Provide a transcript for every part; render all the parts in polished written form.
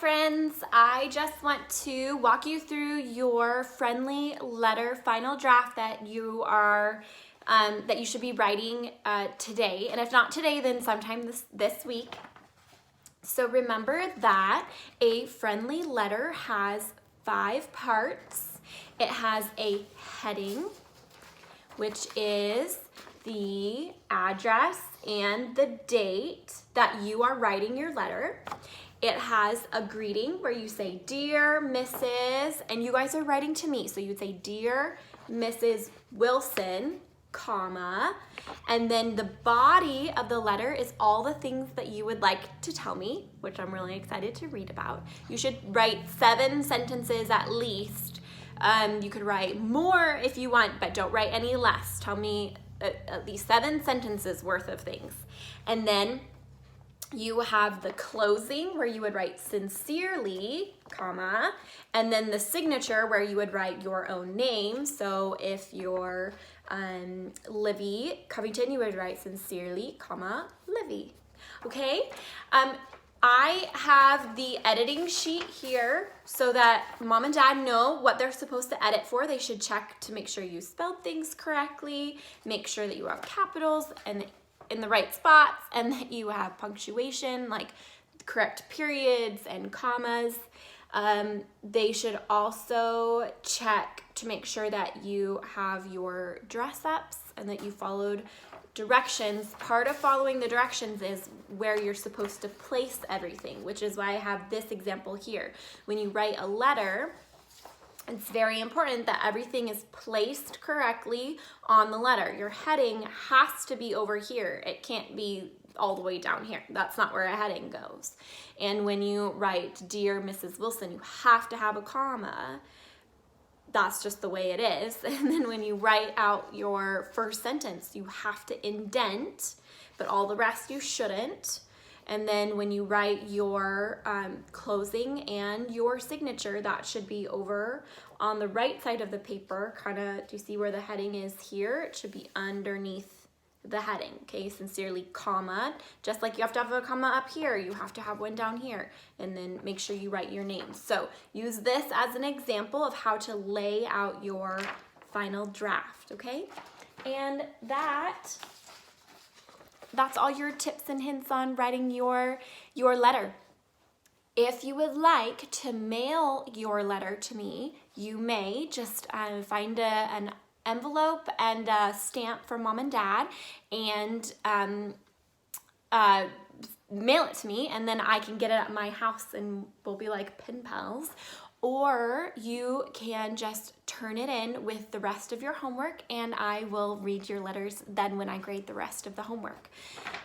friends, I just want to walk you through your friendly letter final draft that you should be writing today, and if not today, then sometime this week. So remember that a friendly letter has 5 parts. It has a heading, which is the address and the date that you are writing your letter. It has a greeting where you say, "Dear Mrs." and you guys are writing to me, so you'd say, "Dear Mrs. Wilson, comma," and then the body of the letter is all the things that you would like to tell me, which I'm really excited to read about. You should write 7 sentences at least. You could write more if you want, but don't write any less. Tell me at least 7 sentences worth of things. And then you have the closing where you would write "sincerely," comma, and then the signature where you would write your own name. So if you're Livy Covington, you would write "sincerely, comma, Livy." Okay? I have the editing sheet here so that mom and dad know what they're supposed to edit for. They should check to make sure you spelled things correctly, make sure that you have capitals and in the right spots, and that you have punctuation, like correct periods and commas. They should also check to make sure that you have your dress ups and that you followed directions. Part of following the directions is where you're supposed to place everything, which is why I have this example here. When you write a letter, it's very important that everything is placed correctly on the letter. Your heading has to be over here. It can't be all the way down here. That's not where a heading goes. And when you write "Dear Mrs. Wilson," you have to have a comma. That's just the way it is. And then when you write out your first sentence, you have to indent, but all the rest you shouldn't. And then when you write your closing and your signature, that should be over on the right side of the paper. Kind of, do you see where the heading is here? It should be underneath the heading, okay? "Sincerely, comma." Just like you have to have a comma up here, you have to have one down here. And then make sure you write your name. So use this as an example of how to lay out your final draft, okay? And that's all your tips and hints on writing your letter. If you would like to mail your letter to me, you may just find an envelope and a stamp from mom and dad and mail it to me, and then I can get it at my house and we'll be like pen pals. Or you can just turn it in with the rest of your homework, and I will read your letters then when I grade the rest of the homework.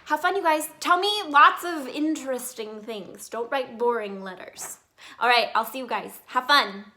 Have fun, you guys. Tell me lots of interesting things. Don't write boring letters. All right, I'll see you guys. Have fun.